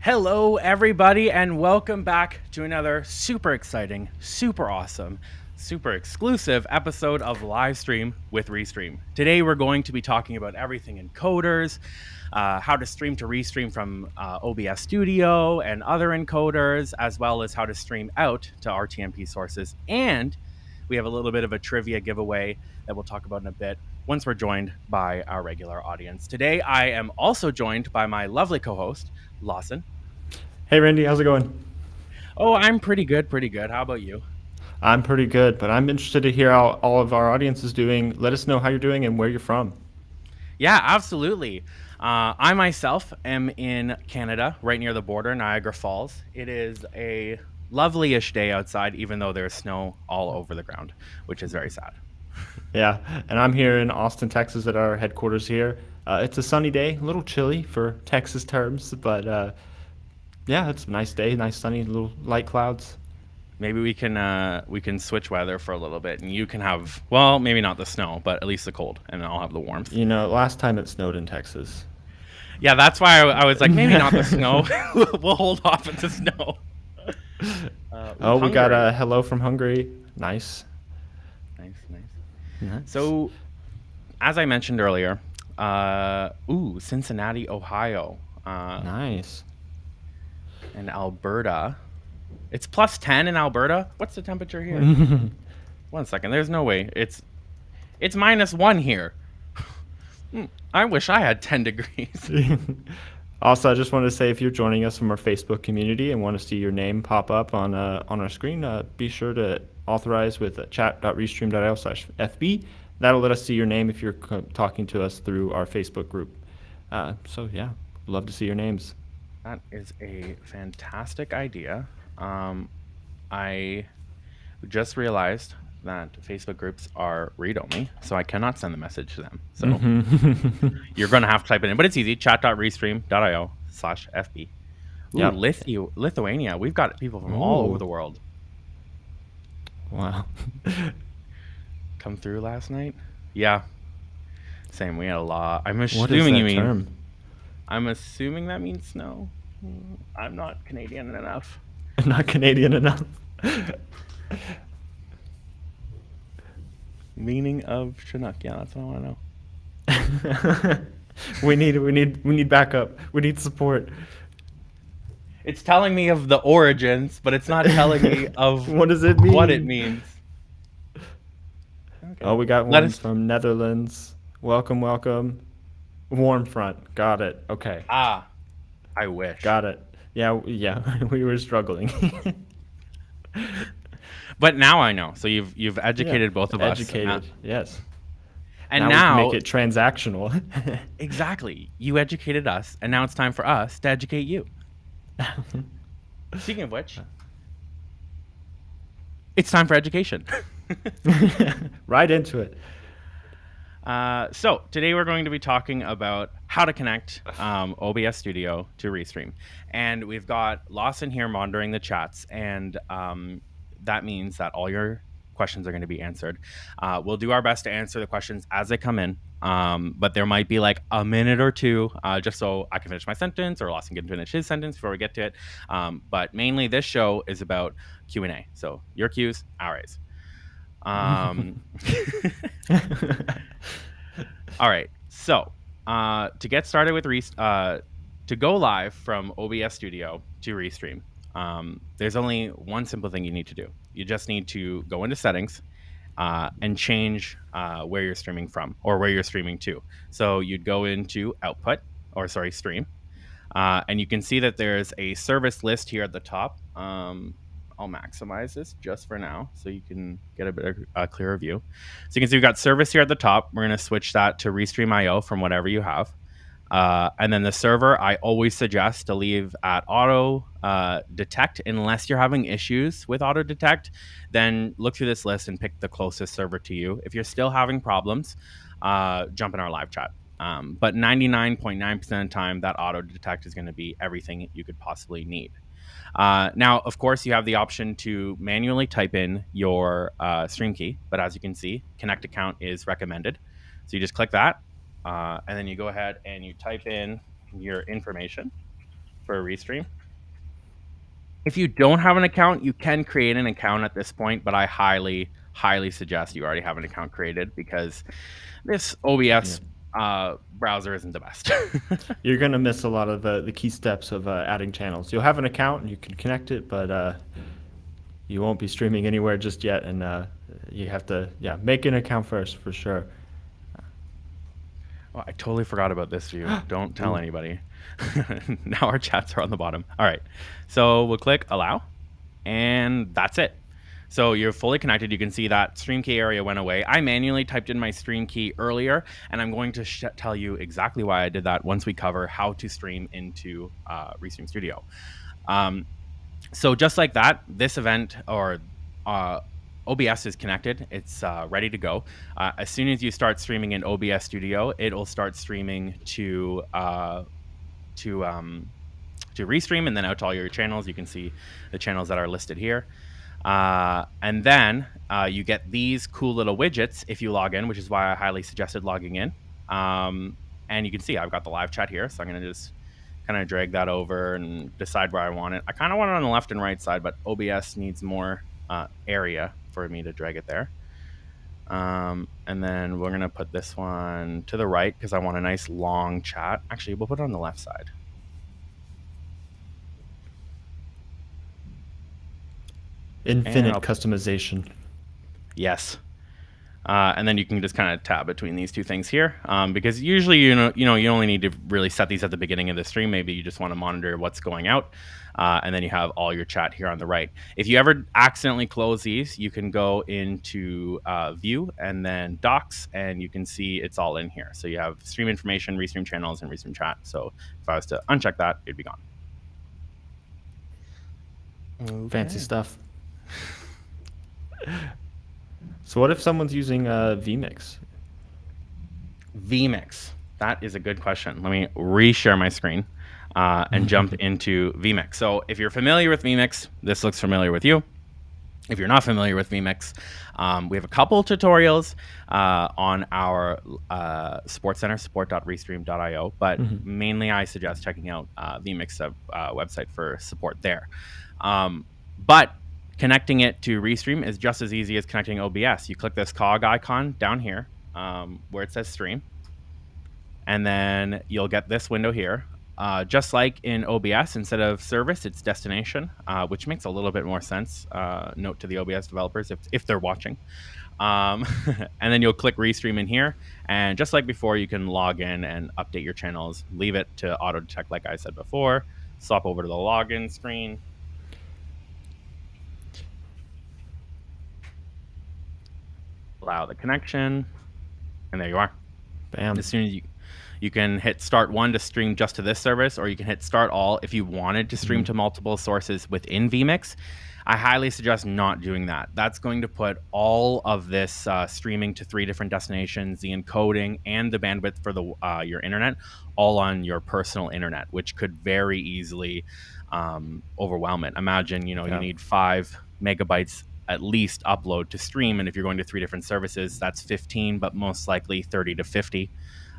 Hello, everybody, and welcome back to another super exciting, super awesome, super exclusive episode of Livestream with Restream. Today, we're going to be talking about everything encoders, how to stream to Restream from OBS Studio and other encoders, as well as how to stream out to RTMP sources. And we have a little bit of a trivia giveaway that we'll talk about in a bit once we're joined by our regular audience. Today, I am also joined by my lovely co-host, Lawson. Hey, Randy, how's it going? Oh, I'm pretty good. How about you? I'm pretty good, but I'm interested to hear how all of our audience is doing. Let us know how you're doing and where you're from. Yeah, absolutely. I myself am in Canada, right near the border, Niagara Falls. It is a lovely-ish day outside, even though there's snow all over the ground, which is very sad. Yeah, and I'm here in Austin, Texas at our headquarters here. It's a sunny day, a little chilly for Texas terms, but yeah, it's a nice day, nice sunny, little light clouds. Maybe we can switch weather for a little bit, and you can have, well, maybe not the snow, but at least the cold, and I'll have the warmth. You know, last time it snowed in Texas. Yeah, that's why I was like, maybe not the snow. We'll hold off at the snow. Oh, we got a hello from Hungary. Nice. Nice. So, as I mentioned earlier, Cincinnati, Ohio. Nice. And Alberta. It's plus 10 in Alberta. What's the temperature here? 1 second. There's no way. It's -1 here. I wish I had 10 degrees. Also, I just wanted to say, if you're joining us from our Facebook community and want to see your name pop up on our screen, be sure to authorize with chat.restream.io/FB. That'll let us see your name if you're talking to us through our Facebook group. So yeah, love to see your names. That is a fantastic idea. I just realized that Facebook groups are read-only, so I cannot send the message to them. So you're going to have to type it in, but it's easy. chat.restream.io/FB. Ooh, yep. Lithuania. We've got people from all over the world. Wow. Come through last night? Yeah. Same. We had a lot. I'm assuming what is that you mean term? I'm assuming that means snow. I'm not Canadian enough. Not Canadian enough. Meaning of Chinook. Yeah, that's what I want to know. we need backup. We need support. It's telling me of the origins, but it's not telling me of what does it mean? What it means. Okay. Oh, we got one from Netherlands. Welcome. Warm front. Got it. Okay. I wish. Got it. Yeah. We were struggling. But now I know. So you've educated both of us. Educated. Yes. And now we can make it transactional. Exactly. You educated us, and now it's time for us to educate you. Speaking of which, it's time for education. Right into it. So today we're going to be talking about how to connect OBS Studio to Restream. And we've got Lawson here monitoring the chats, and that means that all your questions are going to be answered. We'll do our best to answer the questions as they come in, but there might be like a minute or two just so I can finish my sentence or Lawson can finish his sentence before we get to it. But mainly this show is about Q&A. So your Q's, ours. All right. So to get started with to go live from OBS Studio to Restream, there's only one simple thing you need to do. You just need to go into settings and change where you're streaming from or where you're streaming to. So you'd go into output, or sorry, stream. And you can see that there's a service list here at the top. I'll maximize this just for now so you can get a bit of a clearer view. So you can see we've got service here at the top. We're going to switch that to Restream.io from whatever you have. And then the server, I always suggest to leave at auto detect unless you're having issues with auto detect. Then look through this list and pick the closest server to you. If you're still having problems, jump in our live chat. But 99.9% of the time, that auto detect is going to be everything you could possibly need. Now, of course, you have the option to manually type in your stream key, but as you can see, connect account is recommended. So you just click that, and then you go ahead and you type in your information for a Restream. If you don't have an account, you can create an account at this point, but I highly, highly suggest you already have an account created because this OBS browser isn't the best. You're going to miss a lot of the key steps of adding channels. You'll have an account and you can connect it, but you won't be streaming anywhere just yet. And you have to, make an account first for sure. Oh, I totally forgot about this view. Don't tell anybody. Now our chats are on the bottom. All right. So we'll click allow, and that's it. So you're fully connected. You can see that stream key area went away. I manually typed in my stream key earlier, and I'm going to tell you exactly why I did that once we cover how to stream into Restream Studio. So just like that, this event or OBS is connected. It's ready to go. As soon as you start streaming in OBS Studio, it'll start streaming to Restream and then out to all your channels. You can see the channels that are listed here. And then you get these cool little widgets if you log in, which is why I highly suggested logging in. And you can see I've got the live chat here, so I'm going to just kind of drag that over and decide where I want it. I kind of want it on the left and right side, but OBS needs more area for me to drag it there. And then we're going to put this one to the right because I want a nice long chat. Actually, we'll put it on the left side. Infinite customization. Yes. And then you can just kind of tab between these two things here, because usually you only need to really set these at the beginning of the stream. Maybe you just want to monitor what's going out, and then you have all your chat here on the right. If you ever accidentally close these, you can go into View and then Docs, and you can see it's all in here. So you have stream information, Restream channels, and Restream chat. So if I was to uncheck that, it'd be gone. Okay. Fancy stuff. So what if someone's using vMix? vMix. That is a good question. Let me reshare my screen and jump into vMix. So if you're familiar with vMix, this looks familiar with you. If you're not familiar with vMix, we have a couple tutorials on our support center, support.restream.io, but mainly I suggest checking out vMix website for support there. But connecting it to Restream is just as easy as connecting OBS. You click this cog icon down here where it says stream, and then you'll get this window here. Just like in OBS, instead of service, it's destination, which makes a little bit more sense. Note to the OBS developers if they're watching. And then you'll click Restream in here, and just like before, you can log in and update your channels. Leave it to auto detect, like I said before. Swap over to the login screen. Allow the connection, and there you are. Bam. As soon as you can hit start one to stream just to this service, or you can hit start all if you wanted to stream to multiple sources within vMix. I highly suggest not doing that. That's going to put all of this streaming to 3 different destinations, the encoding and the bandwidth for the your internet, all on your personal internet, which could very easily overwhelm it. Imagine, you need 5 megabytes at least upload to stream, and if you're going to 3 different services, that's 15, but most likely 30 to 50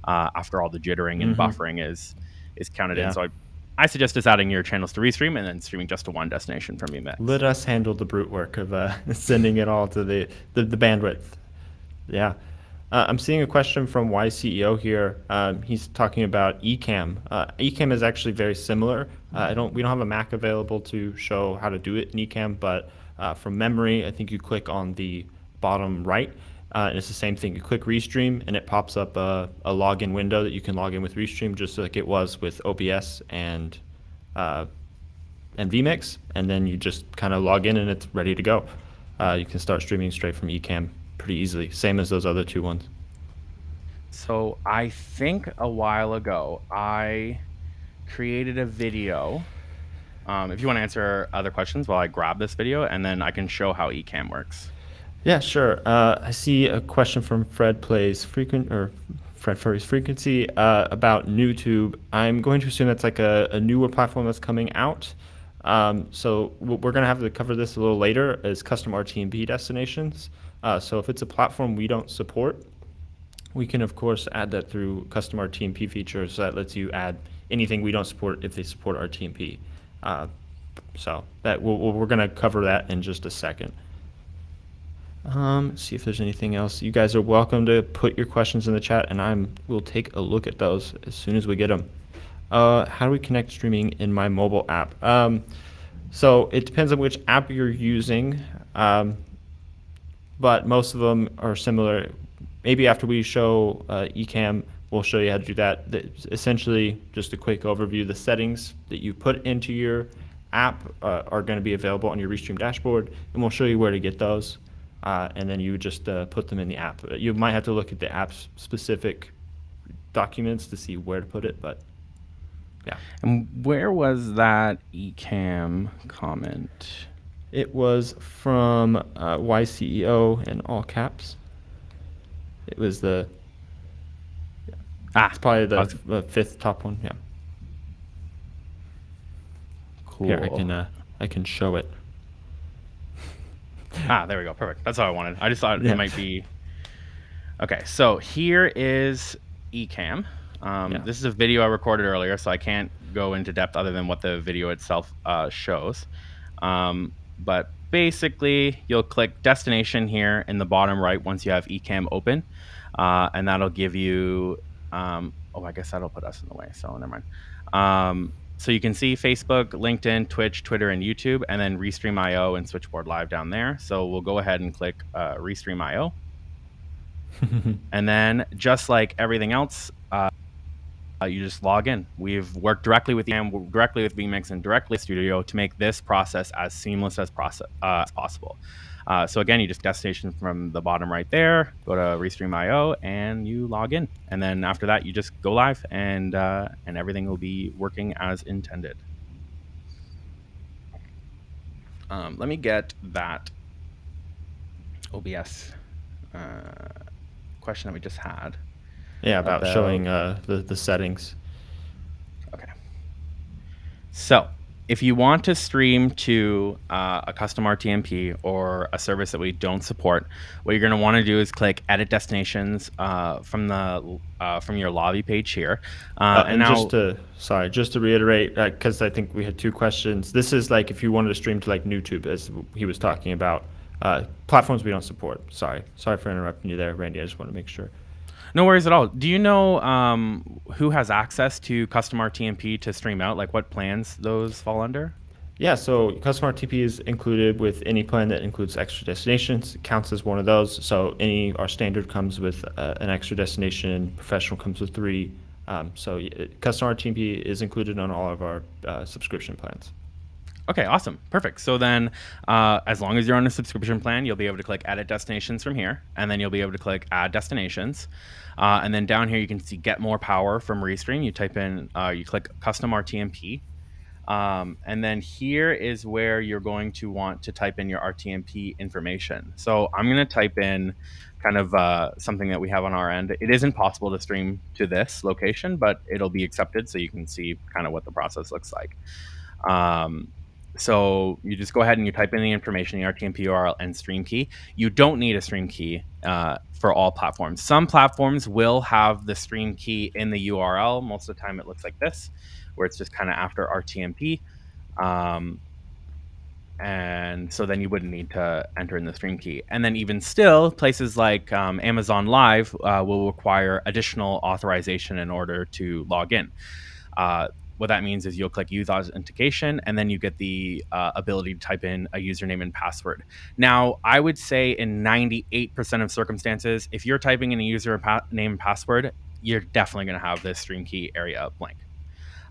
after all the jittering and buffering is counted in. So I suggest just adding your channels to Restream and then streaming just to one destination from vMix. Let us handle the brute work of sending it all to the bandwidth. Yeah. I'm seeing a question from YCEO here. He's talking about Ecamm. Ecamm is actually very similar. We don't have a Mac available to show how to do it in Ecamm, but from memory, I think you click on the bottom right, And it's the same thing. You click Restream, and it pops up a login window that you can log in with Restream, just like it was with OBS and vMix, and then you just kind of log in and it's ready to go. You can start streaming straight from Ecamm pretty easily, same as those other two ones. So I think a while ago I created a video. If you want to answer other questions while I grab this video, and then I can show how Ecamm works. Yeah, sure. I see a question from Fred Plays Frequent or Fred Furry's Frequency about NewTube. I'm going to assume that's like a newer platform that's coming out. So we're going to have to cover this a little later as custom RTMP destinations. So if it's a platform we don't support, we can of course add that through custom RTMP features that lets you add anything we don't support if they support RTMP. So that we're going to cover that in just a second. See if there's anything else. You guys are welcome to put your questions in the chat, and we'll take a look at those as soon as we get them. How do we connect streaming in my mobile app? So it depends on which app you're using, but most of them are similar. Maybe after we show Ecamm, we'll show you how to do that. Essentially, just a quick overview. The settings that you put into your app are going to be available on your Restream dashboard, and we'll show you where to get those. And then you just put them in the app. You might have to look at the app's specific documents to see where to put it, but yeah. And where was that Ecamm comment? It was from YCEO in all caps. It was it's probably the fifth top one. Yeah. Cool. Here, I can show it. There we go. Perfect. That's all I wanted. I just thought it might be. Okay, so here is Ecamm. This is a video I recorded earlier, so I can't go into depth other than what the video itself shows. But basically, you'll click destination here in the bottom right once you have Ecamm open, and that'll give you. I guess that'll put us in the way, so never mind. So you can see Facebook, LinkedIn, Twitch, Twitter, and YouTube, and then Restream.io and Switchboard Live down there. So we'll go ahead and click Restream.io. And then just like everything else, you just log in. We've worked directly with Ecamm, directly with vMix, and directly with Studio to make this process as seamless as possible. So again, you just destination from the bottom right there, go to Restream.io, and you log in. And then after that, you just go live, and everything will be working as intended. Let me get that OBS question that we just had. Yeah, about showing the settings. Okay. So if you want to stream to a custom RTMP or a service that we don't support, what you're going to want to do is click Edit Destinations from your lobby page here. And now, just to reiterate, because I think we had two questions. This is like if you wanted to stream to like NewTube, as he was talking about, platforms we don't support. Sorry for interrupting you there, Randy. I just want to make sure. No worries at all. Do you know who has access to custom RTMP to stream out? Like what plans those fall under? Yeah, so custom RTMP is included with any plan that includes extra destinations. It counts as one of those. So our standard comes with an extra destination. Professional comes with 3. So custom RTMP is included on all of our subscription plans. Okay, awesome. Perfect. So then as long as you're on a subscription plan, you'll be able to click Edit Destinations from here, and then you'll be able to click Add Destinations. And then down here, you can see Get More Power from Restream. You type in, you click Custom RTMP. And then here is where you're going to want to type in your RTMP information. So I'm going to type in kind of something that we have on our end. It isn't possible to stream to this location, but it'll be accepted so you can see kind of what the process looks like. So you just go ahead and you type in the information, the RTMP URL and stream key. You don't need a stream key for all platforms. Some platforms will have the stream key in the URL. Most of the time it looks like this, where it's just kind of after RTMP. And so then you wouldn't need to enter in the stream key. And then even still, places like Amazon Live will require additional authorization in order to log in. what that means is you'll click use authentication, and then you get the ability to type in a username and password. Now, I would say in 98% of circumstances, if you're typing in a username and password, you're definitely going to have this stream key area blank.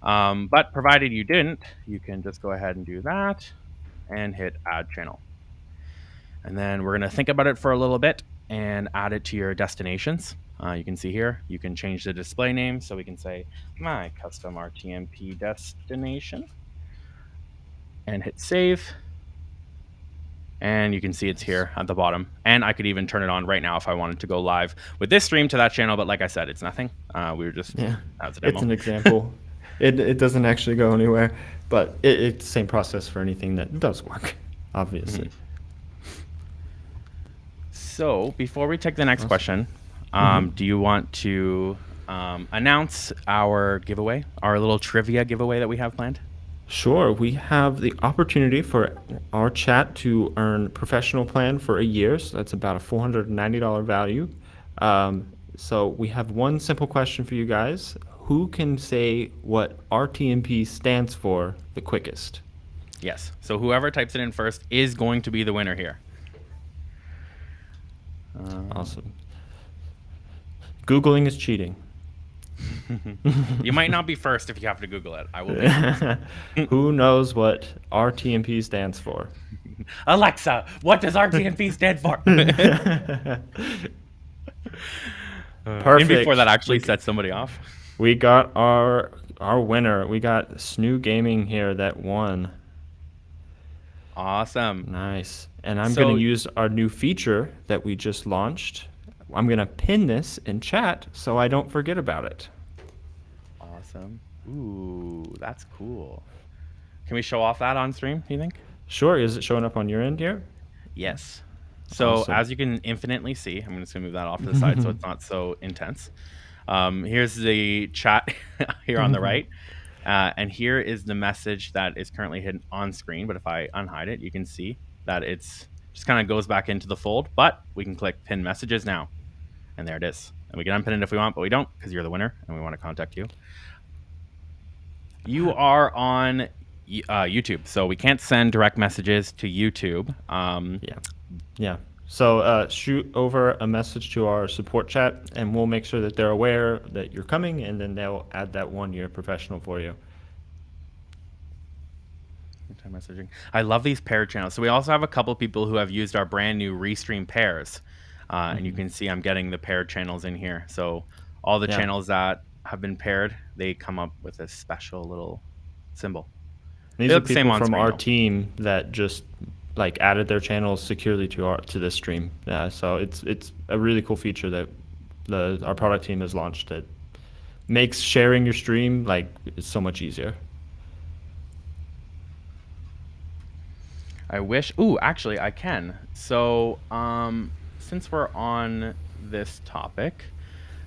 But provided you didn't, you can just go ahead and do that and hit add channel. And then we're going to think about it for a little bit and add it to your destinations. You can see here, you can change the display name. So we can say my custom RTMP destination and hit save. And you can see it's here at the bottom. And I could even turn it on right now if I wanted to go live with this stream to that channel. But like I said, it's nothing. We were just, as a demo. It's an example. It doesn't actually go anywhere, but it's the same process for anything that does work, obviously. Mm-hmm. So before we take the next question, do you want to announce our giveaway, our little trivia giveaway that we have planned? Sure. We have the opportunity for our chat to earn professional plan for a year. So that's about a $490 value. So we have one simple question for you guys. Who can say what RTMP stands for the quickest? Yes. So whoever types it in first is going to be the winner here. Awesome. Googling is cheating. You might not be first if you have to Google it. I will be. Who knows what RTMP stands for? Alexa, what does RTMP stand for? Perfect. And before that actually set somebody off. We got our winner. We got Snoo Gaming here that won. Awesome. Nice. And I'm going to use our new feature that we just launched. I'm going to pin this in chat so I don't forget about it. Awesome. Ooh, that's cool. Can we show off that on stream, do you think? Sure. Is it showing up on your end here? Yes. So Awesome. as you can infinitely see, I'm just going to move that off to the side so it's not so intense. Here's the chat here on the right. And here is the message that is currently hidden on screen. But if I unhide it, you can see that it's just kind of goes back into the fold. But we can click pin messages now. And there it is. And we can unpin it if we want, but we don't because you're the winner and we want to contact you. You are on YouTube, so we can't send direct messages to YouTube. Yeah. So shoot over a message to our support chat, and we'll make sure that they're aware that you're coming, and then they'll add that 1 year professional for you. Time messaging. I love these pair channels. So we also have a couple people who have used our brand new Restream Pairs. And you can see I'm getting the paired channels in here. So all the channels that have been paired, they come up with a special little symbol. These are people from our team that just like added their channels securely to this stream. So it's a really cool feature that our product team has launched that makes sharing your stream like it's so much easier. I wish. Ooh, actually, I can. So since we're on this topic,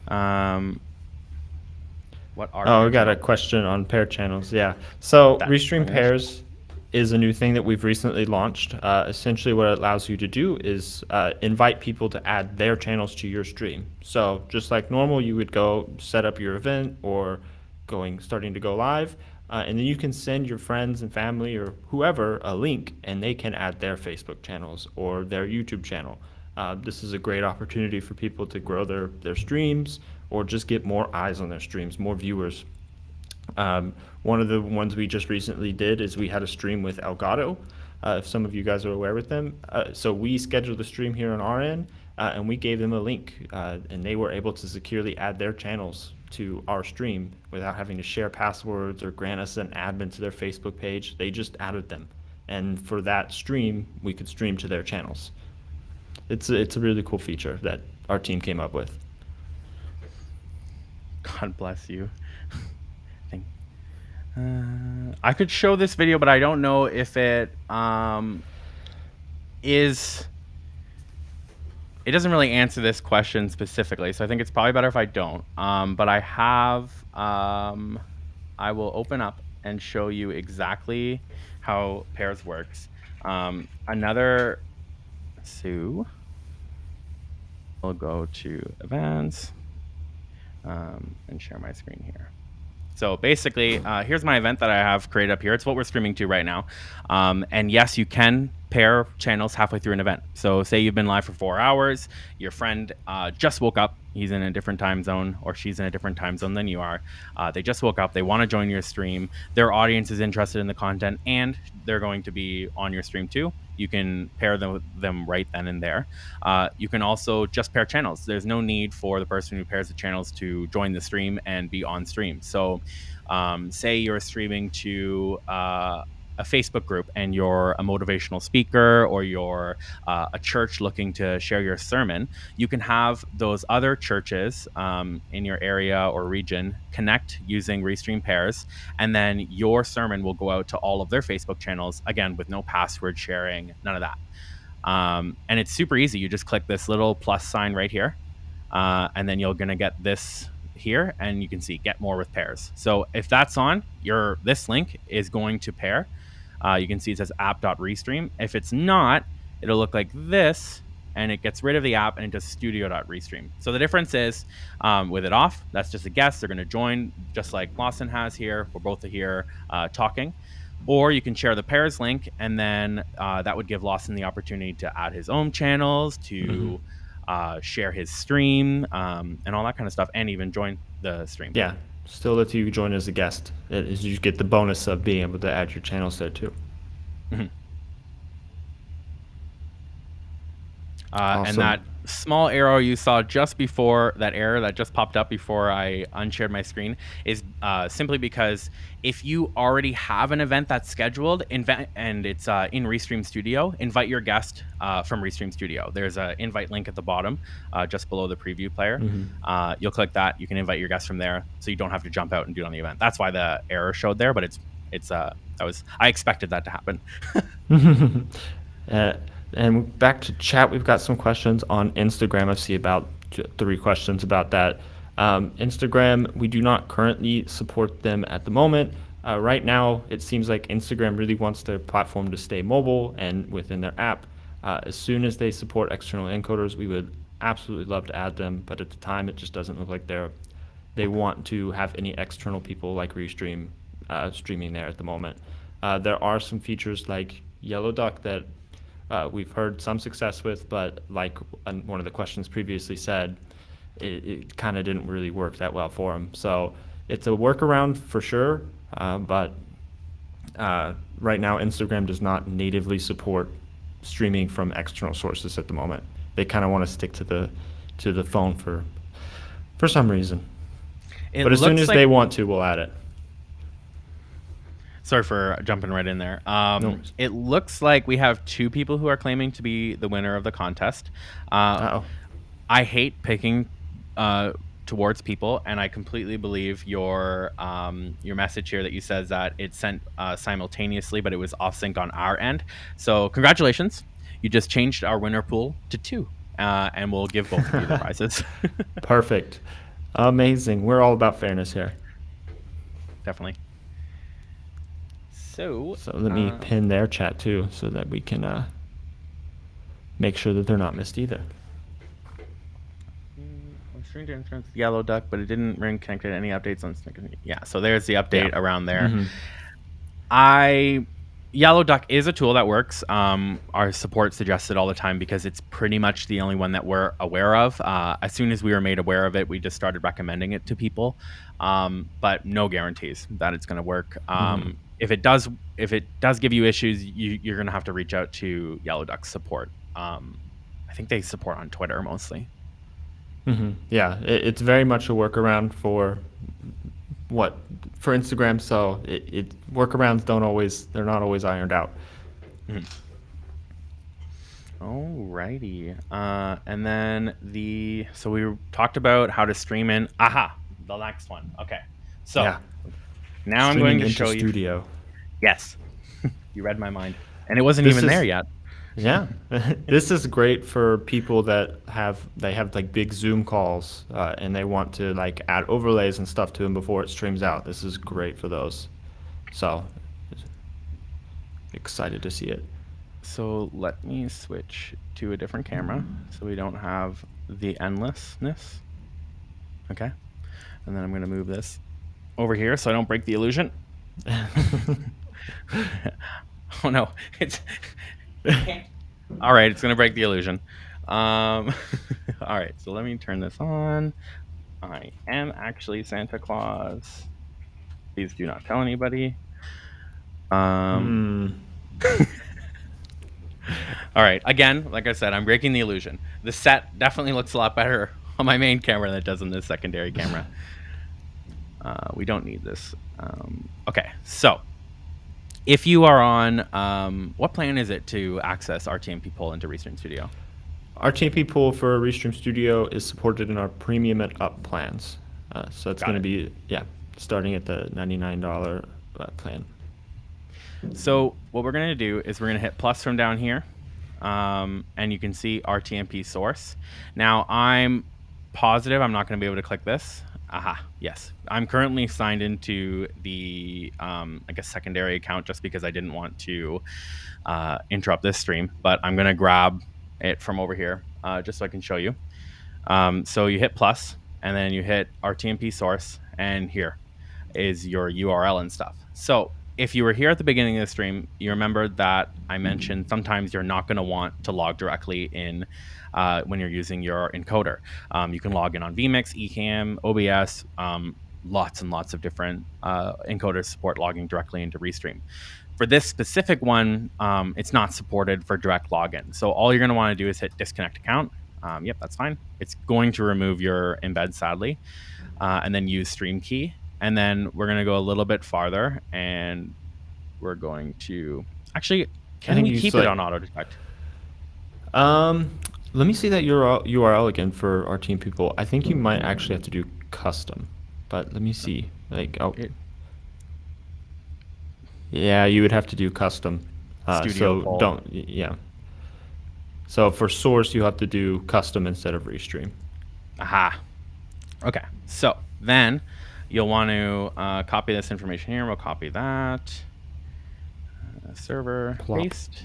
what are we got a question on pair channels. Yeah. So Restream Pairs is a new thing that we've recently launched. Essentially what it allows you to do is invite people to add their channels to your stream. So just like normal, you would go set up your event or starting to go live. And then you can send your friends and family or whoever a link, and they can add their Facebook channels or their YouTube channel. This is a great opportunity for people to grow their streams or just get more eyes on their streams, more viewers. One of the ones we just recently did is we had a stream with Elgato, if some of you guys are aware with them. So we scheduled the stream here on our end, and we gave them a link, and they were able to securely add their channels to our stream without having to share passwords or grant us an admin to their Facebook page. They just added them. And for that stream, we could stream to their channels. It's a really cool feature that our team came up with. God bless you. I could show this video, but I don't know if it is. It doesn't really answer this question specifically, so I think it's probably better if I don't. But I have. I will open up and show you exactly how Pairs works. So we'll go to events and share my screen here. So basically, here's my event that I have created up here. It's what we're streaming to right now. And yes, you can pair channels halfway through an event. So say you've been live for 4 hours, your friend just woke up. He's in a different time zone, or she's in a different time zone than you are. They just woke up. They want to join your stream. Their audience is interested in the content, and they're going to be on your stream too. You can pair them with them right then and there. You can also just pair channels. There's no need for the person who pairs the channels to join the stream and be on stream. So say you're streaming to a Facebook group and you're a motivational speaker, or you're a church looking to share your sermon, you can have those other churches in your area or region connect using Restream Pairs, and then your sermon will go out to all of their Facebook channels, again, with no password sharing, none of that. And it's super easy. You just click this little plus sign right here, and then you're going to get this here, and you can see get more with pairs. So if that's on, this link is going to pair. You can see it says app.restream. If it's not, it'll look like this, and it gets rid of the app and it does studio.restream. So the difference is with it off, that's just a guest. They're going to join just like Lawson has here. We're both here talking. Or you can share the pairs link, and then that would give Lawson the opportunity to add his own channels, to share his stream, and all that kind of stuff, and even join the stream. Yeah, still lets you join as a guest. You get the bonus of being able to add your channels there too. Mm-hmm. Awesome. And that small arrow you saw just before, that error that just popped up before I unshared my screen, is simply because if you already have an event that's scheduled and it's in Restream Studio, invite your guest from Restream Studio. There's an invite link at the bottom, just below the preview player. You'll click that. You can invite your guest from there, so you don't have to jump out and do it on the event. That's why the error showed there, but I expected that to happen. And back to chat, we've got some questions on Instagram. I see about 3 questions about that. Instagram, we do not currently support them at the moment. Right now, it seems like Instagram really wants their platform to stay mobile and within their app. As soon as they support external encoders, we would absolutely love to add them, but at the time, it just doesn't look like they want to have any external people like Restream streaming there at the moment. There are some features like Yellow Duck that we've heard some success with, but like one of the questions previously said, it kind of didn't really work that well for them. So it's a workaround for sure, but right now Instagram does not natively support streaming from external sources at the moment. They kind of want to stick to the phone for some reason. But as soon as they want to, we'll add it. Sorry for jumping right in there. No. It looks like we have 2 people who are claiming to be the winner of the contest. I hate picking towards people, and I completely believe your message here that you said that it sent simultaneously, but it was off sync on our end. So congratulations, you just changed our winner pool to 2, and we'll give both of you the prizes. Perfect, amazing. We're all about fairness here. Definitely. So let me pin their chat too, so that we can make sure that they're not missed either. I'm trying to enter Yellow Duck, but it didn't ring connected to any updates on. Yeah, so there's the update around there. Yellow Duck is a tool that works. Our support suggests it all the time because it's pretty much the only one that we're aware of. As soon as we were made aware of it, we just started recommending it to people, but no guarantees that it's going to work. If it does give you issues, you're going to have to reach out to Yellow Duck support. I think they support on Twitter mostly. Yeah, it's very much a workaround for Instagram. So workarounds they're not always ironed out. Alrighty, and then so we talked about how to stream in. The next one. Okay, so now I'm going to show you Studio. Yes, you read my mind, and it wasn't even there yet. Yeah, this is great for people that have like big Zoom calls and they want to like add overlays and stuff to them before it streams out. This is great for those. So excited to see it. So let me switch to a different camera so we don't have the endlessness. Okay, and then I'm going to move this over here so I don't break the illusion. Oh no, it's all right. It's gonna break the illusion. All right, so let me turn this on. I am actually Santa Claus. Please do not tell anybody. All right, again, like I said, I'm breaking the illusion. The set definitely looks a lot better on my main camera than it does on this secondary camera. We don't need this. Okay, so if you are on, what plan is it to access RTMP pull into Restream Studio? RTMP pull for Restream Studio is supported in our premium and up plans. So it's going to be, starting at the $99 plan. So what we're going to do is we're going to hit plus from down here. And you can see RTMP source. Now I'm positive I'm not going to be able to click this. Aha, yes. I'm currently signed into the like a secondary account just because I didn't want to interrupt this stream, but I'm going to grab it from over here just so I can show you. So you hit plus and then you hit RTMP source, and here is your URL and stuff. So if you were here at the beginning of the stream, you remember that I mentioned sometimes you're not going to want to log directly in when you're using your encoder. You can log in on vMix, Ecamm, OBS, lots and lots of different encoders support logging directly into Restream. For this specific one, it's not supported for direct login. So all you're going to want to do is hit disconnect account. Yep, that's fine. It's going to remove your embed, sadly, and then use stream key. And then we're going to go a little bit farther, and we're going to actually, can we keep it on auto detect? Let me see that URL again for our team people. I think you might actually have to do custom, but let me see. Yeah, you would have to do custom. Studio So for source, you have to do custom instead of Restream. Aha. Okay. So then you'll want to copy this information here. We'll copy that. Server, paste.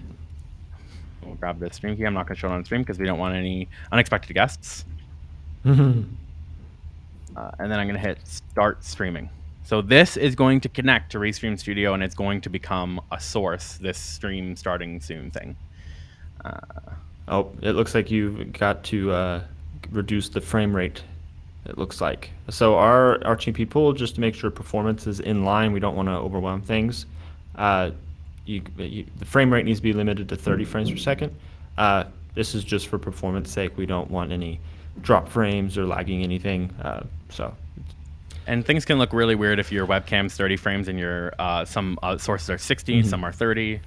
We'll grab the stream key. I'm not going to show it on stream because we don't want any unexpected guests. And then I'm going to hit start streaming. So this is going to connect to Restream Studio, and it's going to become a source, this stream starting soon thing. It looks like you've got to reduce the frame rate, it looks like. So our RTMP pull, just to make sure performance is in line, we don't want to overwhelm things. The frame rate needs to be limited to 30 frames per second. This is just for performance sake. We don't want any drop frames or lagging anything. And things can look really weird if your webcam's 30 frames and your some sources are 60, some are 30.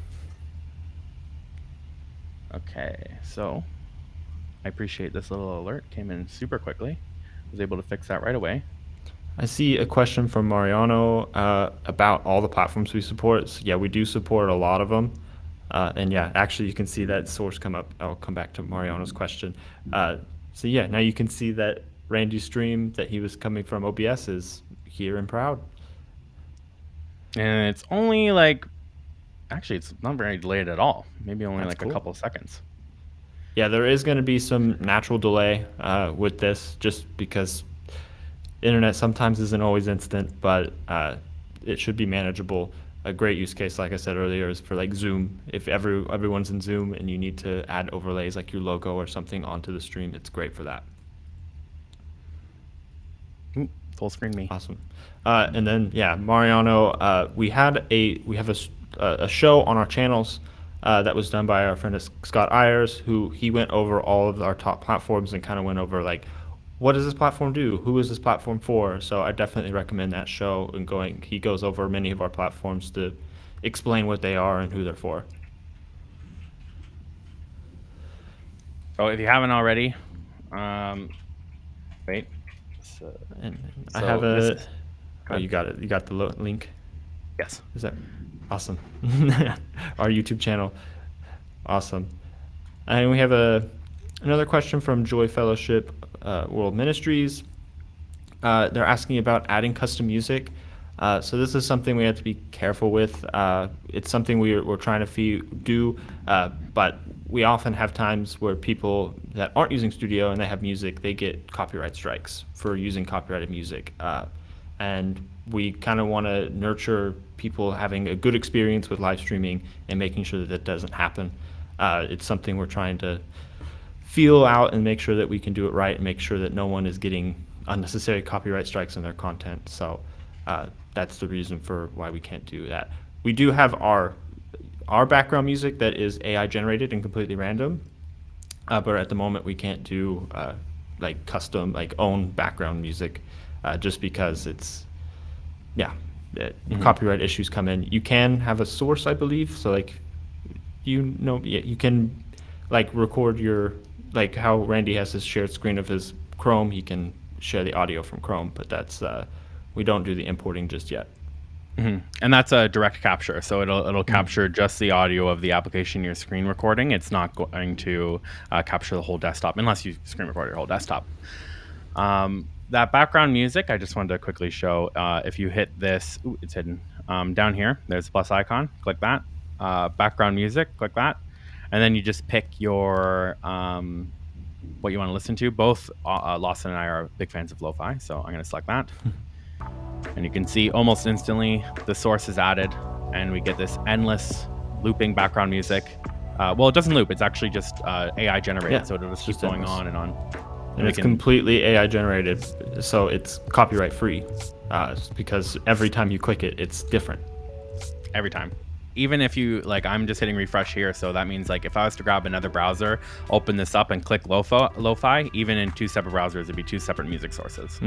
Okay, so I appreciate this little alert. Came in super quickly. Was able to fix that right away. I see a question from Mariano about all the platforms we support. So yeah, we do support a lot of them. And yeah, actually you can see that source come up. I'll come back to Mariano's question. So yeah, now you can see that Randy's stream that he was coming from OBS is here and proud. And it's only like, actually it's not very delayed at all. Maybe only like a couple seconds. Yeah, there is going to be some natural delay with this just because internet sometimes isn't always instant, but it should be manageable. A great use case, like I said earlier, is for like Zoom. If everyone's in Zoom and you need to add overlays like your logo or something onto the stream, it's great for that. Full screen me. Awesome. And then yeah, Mariano, we have a show on our channels that was done by our friend Scott Ayers, who he went over all of our top platforms and kind of went over like, what does this platform do? Who is this platform for? So I definitely recommend that show and he goes over many of our platforms to explain what they are and who they're for. So if you haven't already, wait. I have you got it. You got the link? Yes. Is that awesome? Our YouTube channel. Awesome. And we have another question from Joy Fellowship World Ministries. They're asking about adding custom music. So this is something we have to be careful with. It's something we're trying to do, but we often have times where people that aren't using Studio and they have music, they get copyright strikes for using copyrighted music. and we kind of want to nurture people having a good experience with live streaming and making sure that that doesn't happen. It's something we're trying to feel out and make sure that we can do it right and make sure that no one is getting unnecessary copyright strikes on their content. So that's the reason for why we can't do that. We do have our background music that is AI generated and completely random, but at the moment we can't do like custom, like own background music, just because it's, copyright issues come in. You can have a source, I believe. So like, you can like record your, like how Randy has his shared screen of his Chrome, he can share the audio from Chrome, but that's, we don't do the importing just yet. And that's a direct capture, so it'll capture just the audio of the application you're screen recording. It's not going to capture the whole desktop unless you screen record your whole desktop. That background music, I just wanted to quickly show. If you hit this, it's hidden down here. There's a plus icon. Click that. Background music. Click that, and then you just pick your what you want to listen to. Both Lawson and I are big fans of lo-fi, so I'm going to select that. And you can see almost instantly the source is added, and we get this endless looping background music. Well, it doesn't loop. It's actually just AI generated, so it'll just keep going on and on. And it's completely AI generated, so it's copyright free, because every time you click it, it's different. Every time. Even if you, like, I'm just hitting refresh here, so that means, like, if I was to grab another browser, open this up and click lo-fi, even in two separate browsers, it'd be two separate music sources.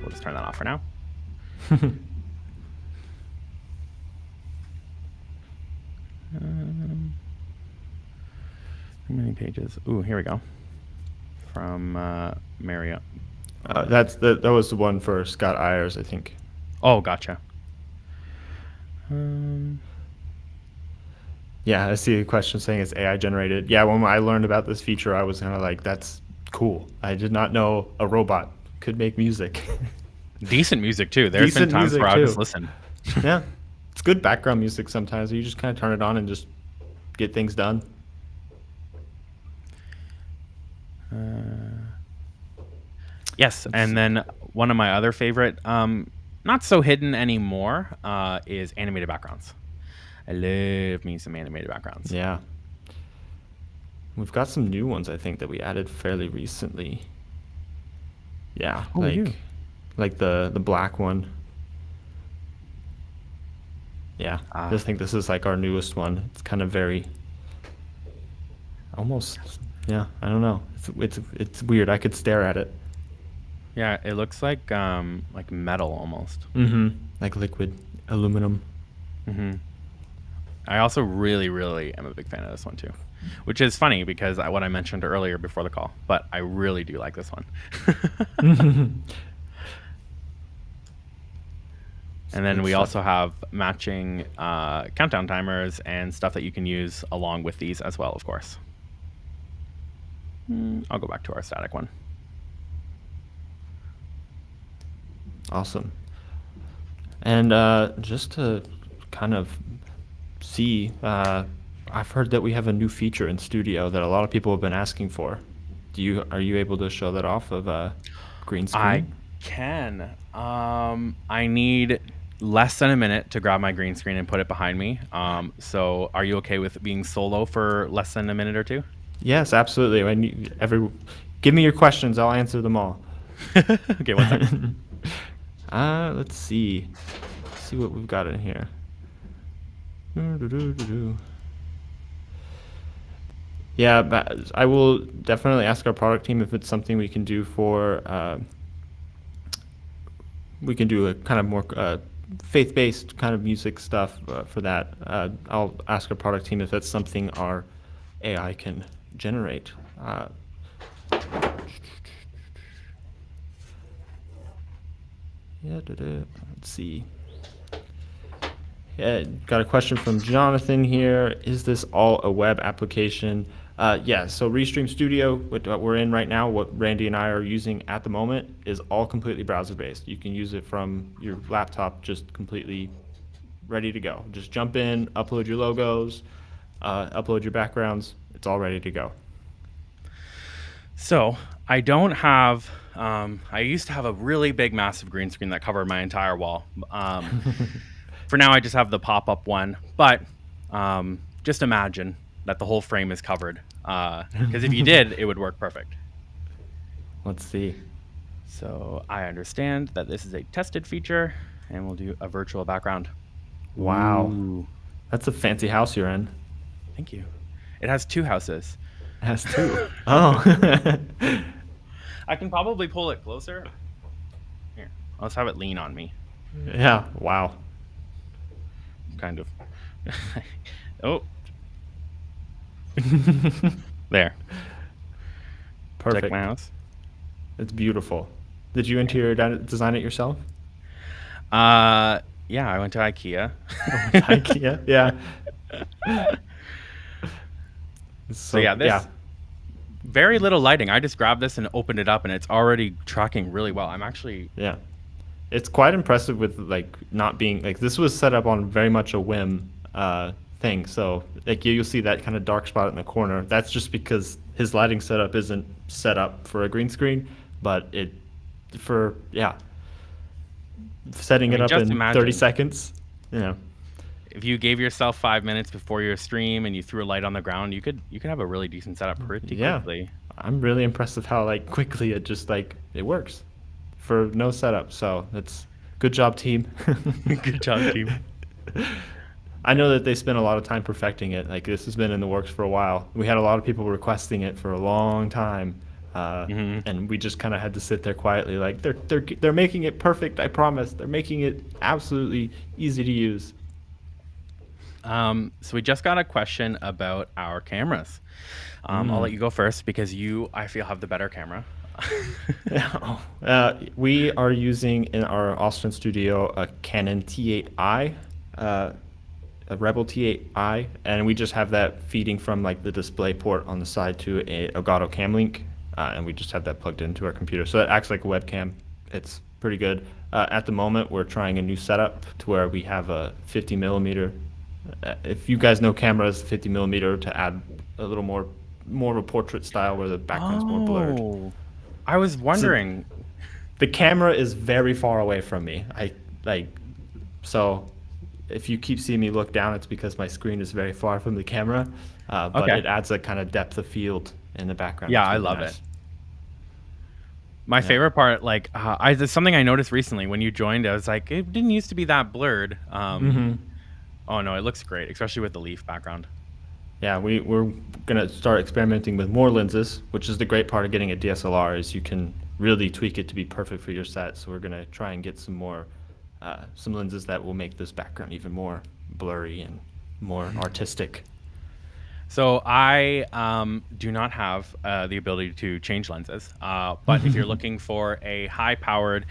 We'll just turn that off for now. How many pages? Ooh, here we go. From Marriott. That was the one for Scott Ayers, I think. Oh, gotcha. Yeah, I see a question saying it's AI generated. Yeah, when I learned about this feature, I was kind of like, that's cool. I did not know a robot could make music. Decent music too. There's been times where I just listen. Yeah, it's good background music sometimes. You just kind of turn it on and just get things done. Yes, and then one of my other favorite, not so hidden anymore, is animated backgrounds. I love me some animated backgrounds. Yeah. We've got some new ones, I think, that we added fairly recently. Yeah, like the black one. Yeah, I just think this is like our newest one. It's kind of very, almost, yeah, I don't know. It's weird. I could stare at it. Yeah, it looks like metal almost. Like liquid aluminum. I also really am a big fan of this one too, which is funny because what I mentioned earlier before the call, but I really do like this one. And then we also have matching countdown timers and stuff that you can use along with these as well, of course. I'll go back to our static one. Awesome. And just to kind of see, I've heard that we have a new feature in Studio that a lot of people have been asking for. Are you able to show that off of green screen? I can. I need less than a minute to grab my green screen and put it behind me. So are you okay with being solo for less than a minute or two? Yes, absolutely. Give me your questions. I'll answer them all. Okay, one second. Let's see. Let's see what we've got in here. Yeah, but I will definitely ask our product team if it's something we can do for. We can do a kind of more faith-based kind of music stuff for that. I'll ask our product team if that's something our AI can generate. Let's see. Yeah, got a question from Jonathan here. Is this all a web application? Yeah, so Restream Studio, what we're in right now, what Randy and I are using at the moment, is all completely browser-based. You can use it from your laptop, just completely ready to go. Just jump in, upload your logos, upload your backgrounds. It's all ready to go. So I don't have I used to have a really big, massive green screen that covered my entire wall. For now, I just have the pop-up one, but just imagine that the whole frame is covered. Because if you did, it would work perfect. Let's see. So I understand that this is a tested feature, and we'll do a virtual background. Wow. Ooh, That's a fancy house you're in. thank you. It has 2 houses. It has two. Oh. I can probably pull it closer. Here, let's have it lean on me. Yeah. Wow. Kind of. Oh, there. Perfect. Check my house. It's beautiful. Did you design it yourself? Yeah, I went to IKEA. IKEA. Yeah. So yeah, this very little lighting. I just grabbed this and opened it up, and it's already tracking really well. I'm actually Yeah. It's quite impressive with like not being like this was set up on very much a whim thing. So like you'll see that kind of dark spot in the corner. That's just because his lighting setup isn't set up for a green screen, but setting it up just in imagine 30 seconds, you know. if you gave yourself 5 minutes before your stream and you threw a light on the ground, you could have a really decent setup pretty quickly. I'm really impressed with how like quickly it just like it works for no setup. So that's good job, team. Good job, team. I know that they spent a lot of time perfecting it. Like this has been in the works for a while. We had a lot of people requesting it for a long time, and we just kind of had to sit there quietly, like they're making it perfect. I promise. They're making it absolutely easy to use. So we just got a question about our cameras. I'll let you go first because I feel, have the better camera. We are using in our Austin studio a Canon T8i, a Rebel T8i, and we just have that feeding from like the display port on the side to a Elgato Cam Link, and we just have that plugged into our computer. So it acts like a webcam. It's pretty good. At the moment, we're trying a new setup to where we have a 50 millimeter. If you guys know cameras, 50 millimeter to add a little more of a portrait style where the background's more blurred. I was wondering. So the camera is very far away from me. So if you keep seeing me look down, it's because my screen is very far from the camera. But Okay. it adds a kind of depth of field in the background. Yeah, It's I really love nice. it. My favorite part, like, there's something I noticed recently when you joined. I was like, it didn't used to be that blurred. Oh no, it looks great, especially with the leaf background. Yeah, we're gonna start experimenting with more lenses, which is the great part of getting a DSLR is you can really tweak it to be perfect for your set. So we're gonna try and get some lenses that will make this background even more blurry and more artistic. So I do not have the ability to change lenses, but if you're looking for a high-powered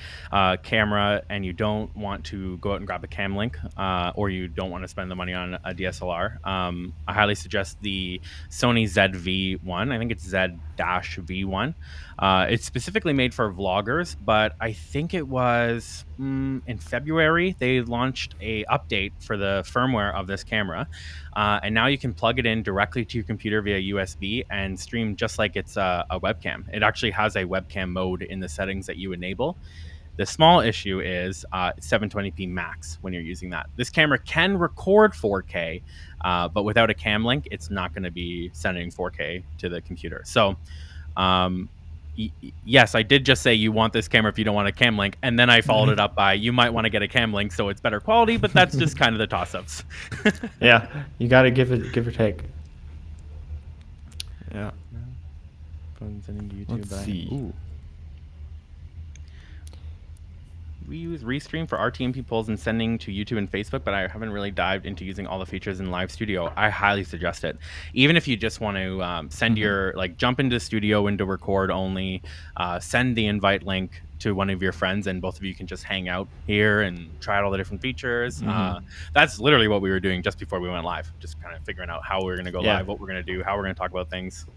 camera and you don't want to go out and grab a cam link, or you don't want to spend the money on a DSLR, I highly suggest the Sony ZV-1. I think it's Z-V1. It's specifically made for vloggers, but I think it was in February they launched a update for the firmware of this camera. And now you can plug it in directly to your computer via USB and stream just like it's a webcam. It actually has a webcam mode in the settings that you enable. The small issue is 720p max when you're using that. This camera can record 4K, but without a cam link, it's not going to be sending 4K to the computer. So yes, I did just say you want this camera if you don't want a cam link, and then I followed it up by you might want to get a cam link so it's better quality, but that's just kind of the toss-ups. Yeah, you got to give or take. Yeah. Let's see. Ooh. We use Restream for RTMP polls and sending to YouTube and Facebook, but I haven't really dived into using all the features in Live Studio. I highly suggest it. Even if you just want to send your, jump into Studio, into record only, send the invite link to one of your friends, and both of you can just hang out here and try out all the different features. That's literally what we were doing just before we went live, just kind of figuring out how we were going to go live, what we're going to do, how we're going to talk about things.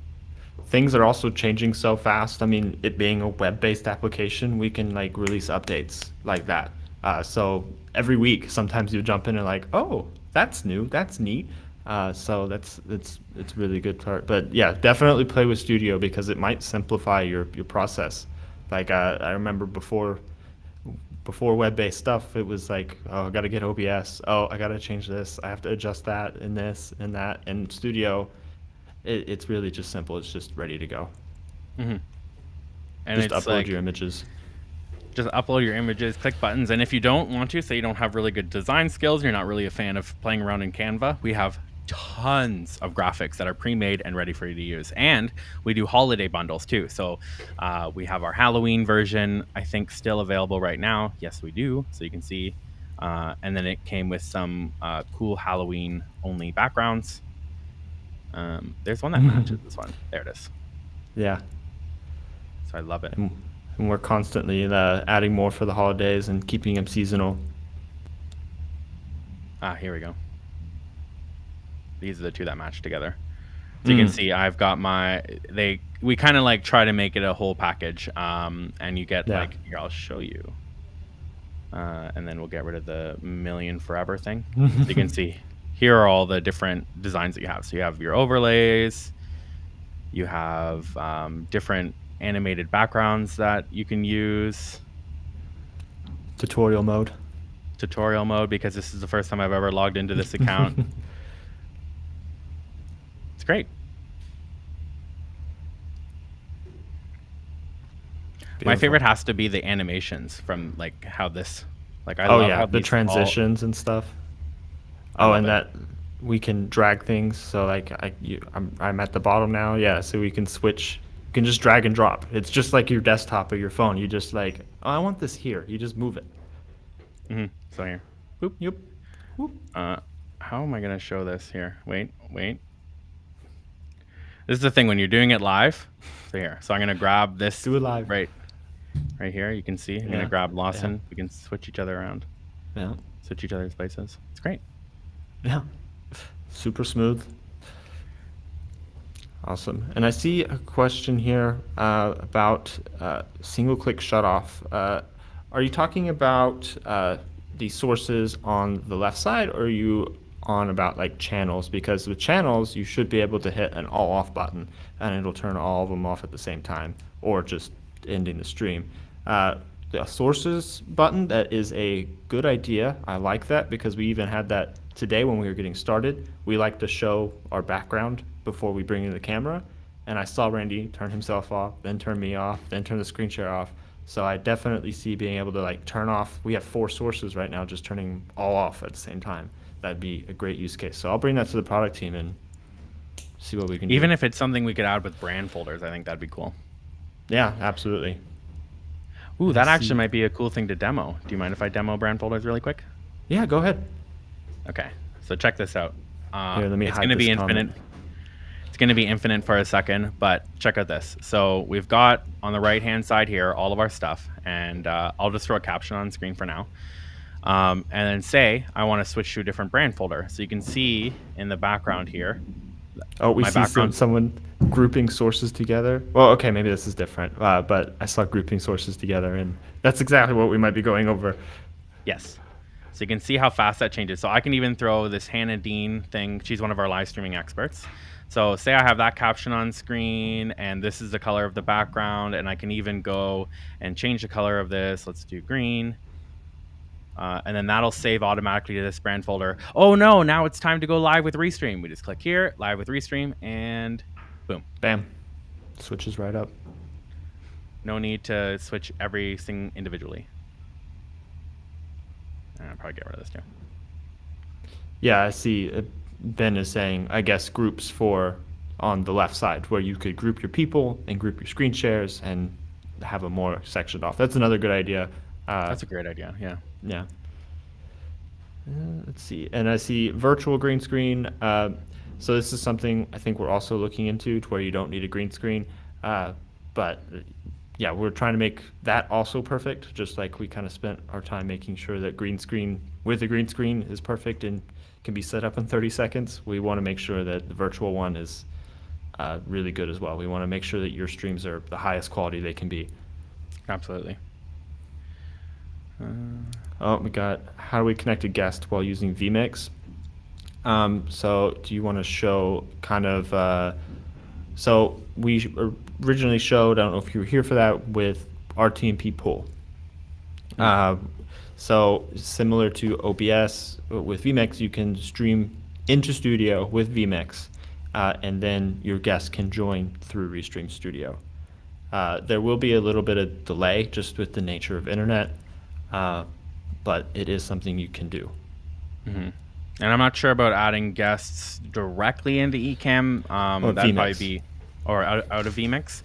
Things are also changing so fast. I mean, it being a web-based application, we can release updates like that. So every week, sometimes you jump in and oh, that's new, that's neat. So it's really good part. But yeah, definitely play with Studio because it might simplify your process. Like I remember before web-based stuff, it was like, oh, I got to get OBS. Oh, I got to change this. I have to adjust that and this and that. And Studio, it's really just simple. It's just ready to go. And Just it's upload like, your images. just upload your images, click buttons, and if you don't want to, say you don't have really good design skills, you're not really a fan of playing around in Canva, we have tons of graphics that are pre-made and ready for you to use. And we do holiday bundles too. So we have our Halloween version, I think, still available right now. Yes, we do. So you can see. And then it came with some cool Halloween only backgrounds. There's one that matches this one. There it is. Yeah. So I love it. And we're constantly adding more for the holidays and keeping them seasonal. Here we go. These are the two that match together. So you can see I've got we kind of like try to make it a whole package. And you get like, here, I'll show you. And then we'll get rid of the million forever thing. So you can see here are all the different designs that you have. So you have your overlays, you have different animated backgrounds that you can use. Tutorial mode, because this is the first time I've ever logged into this account. It's great. Beautiful. My favorite has to be the animations from like how this, like I love how the transitions and stuff. And that we can drag things. So like I'm at the bottom now. Yeah, so we can switch. You can just drag and drop. It's just like your desktop or your phone. You just like, oh, I want this here. You just move it. So here. Whoop. Yep. Whoop. How am I gonna show this here? Wait. This is the thing when you're doing it live. So here. So I'm gonna grab this. Do it live. Right here. You can see. I'm gonna grab Lawson. We can switch each other around. Yeah. Switch each other's places. It's great. Yeah. Super smooth. Awesome. And I see a question here about single-click shutoff. Are you talking about the sources on the left side, or are you on about like channels? Because with channels, you should be able to hit an all-off button, and it'll turn all of them off at the same time, or just ending the stream. The sources button, that is a good idea. I like that because we even had that today when we were getting started. We like to show our background before we bring in the camera, and I saw Randy turn himself off, then turn me off, then turn the screen share off. So I definitely see being able to like turn off. We have 4 sources right now, just turning all off at the same time. That'd be a great use case. So I'll bring that to the product team and see what we can do. Even if it's something we could add with brand folders, I think that'd be cool. Yeah, absolutely. Ooh, that actually might be a cool thing to demo. Do you mind if I demo brand folders really quick? Yeah, go ahead. Okay, so check this out. Here, let me it's hide going to this be infinite. comment. It's going to be infinite for a second, but check out this. So we've got on the right-hand side here all of our stuff, and I'll just throw a caption on screen for now. And then say I want to switch to a different brand folder. So you can see in the background here. Oh, we see someone grouping sources together. Well, okay, maybe this is different, but I saw grouping sources together, and that's exactly what we might be going over. Yes. So you can see how fast that changes. So I can even throw this Hannah Dean thing. She's one of our live streaming experts. So say I have that caption on screen, and this is the color of the background, and I can even go and change the color of this. Let's do green. And then that'll save automatically to this brand folder. Oh no, now it's time to go live with Restream. We just click here, live with Restream, and boom. Bam. Switches right up. No need to switch everything individually. I'll probably get rid of this too. Yeah, I see Ben is saying, I guess, groups for on the left side, where you could group your people and group your screen shares and have them more sectioned off. That's another good idea. That's a great idea, yeah. Yeah. Let's see. And I see virtual green screen. So this is something I think we're also looking into, to where you don't need a green screen. But yeah, we're trying to make that also perfect, just like we kind of spent our time making sure that green screen with a green screen is perfect and can be set up in 30 seconds. We want to make sure that the virtual one is really good as well. We want to make sure that your streams are the highest quality they can be. Absolutely. Oh, we got how do we connect a guest while using vMix? So do you want to show kind of, so we originally showed, I don't know if you were here for that, with RTMP pool. So similar to OBS with vMix, you can stream into Studio with vMix, and then your guests can join through Restream Studio. There will be a little bit of delay just with the nature of internet, but it is something you can do. Mm-hmm. And I'm not sure about adding guests directly into Ecamm. That'd probably be, or out of vMix.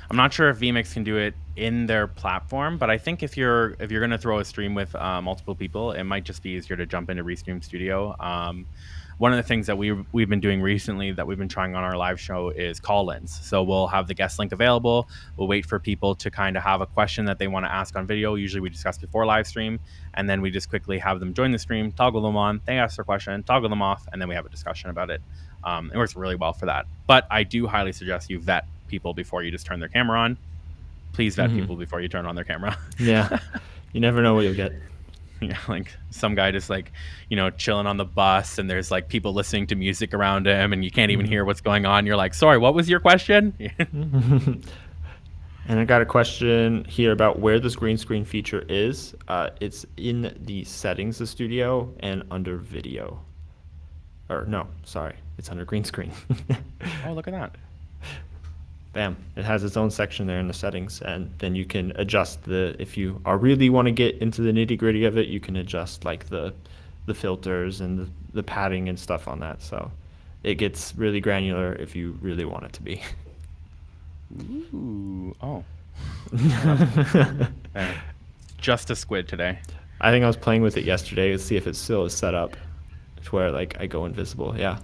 I'm not sure if vMix can do it in their platform, but I think if you're going to throw a stream with multiple people, it might just be easier to jump into Restream Studio. One of the things that we've been doing recently that we've been trying on our live show is call-ins. So we'll have the guest link available. We'll wait for people to kind of have a question that they want to ask on video. Usually we discuss before live stream, and then we just quickly have them join the stream, toggle them on, they ask their question, toggle them off, and then we have a discussion about it. It works really well for that. But I do highly suggest you vet people before you just turn their camera on. Please vet people before you turn on their camera. Yeah, you never know what you'll get. Yeah, like some guy just like, chilling on the bus, and there's like people listening to music around him, and you can't even hear what's going on. You're like, sorry, what was your question? And I got a question here about where this green screen feature is. It's in the settings of Studio and under video. Or no, sorry, it's under green screen. Oh, look at that. Bam, it has its own section there in the settings, and then you can adjust if you really want to get into the nitty gritty of it, you can adjust like the filters and the padding and stuff on that. So it gets really granular if you really want it to be. Ooh, oh. Just a squid today. I think I was playing with it yesterday to see if it still is set up to where like I go invisible. Yeah.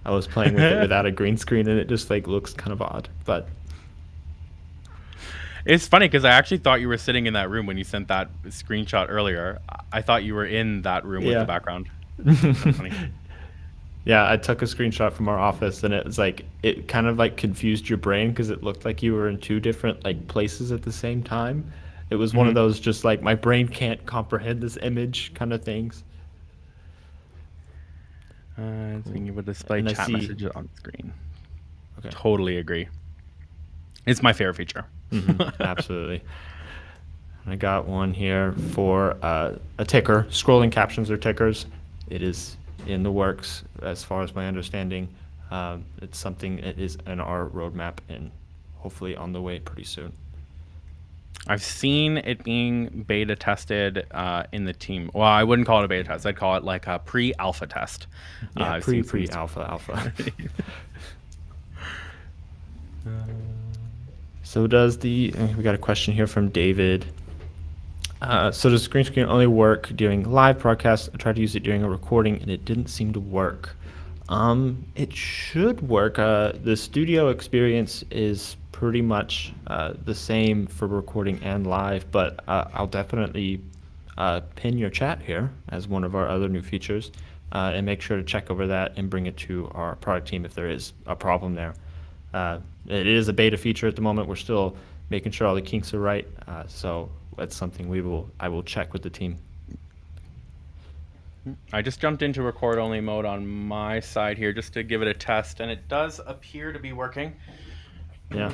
I was playing with it without a green screen, and it just like looks kind of odd, but it's funny because I actually thought you were sitting in that room when you sent that screenshot earlier. I thought you were in that room with the background. That's funny. Yeah, I took a screenshot from our office, and it was like it kind of like confused your brain because it looked like you were in two different like places at the same time. It was one of those just like my brain can't comprehend this image kind of things. So you would display chat messages on screen. Okay. Totally agree. It's my favorite feature. Absolutely. I got one here for a ticker. Scrolling captions or tickers. It is in the works as far as my understanding. It's something that is in our roadmap and hopefully on the way pretty soon. I've seen it being beta tested in the team. Well, I wouldn't call it a beta test. I'd call it like a pre-alpha test. Yeah, pre-alpha. So we got a question here from David. So does green screen only work during live broadcasts? I tried to use it during a recording and it didn't seem to work. It should work. The studio experience is pretty much the same for recording and live, but I'll definitely pin your chat here as one of our other new features and make sure to check over that and bring it to our product team if there is a problem there. It is a beta feature at the moment. We're still making sure all the kinks are right, so that's something I will check with the team. I just jumped into record only mode on my side here just to give it a test, and it does appear to be working. Yeah.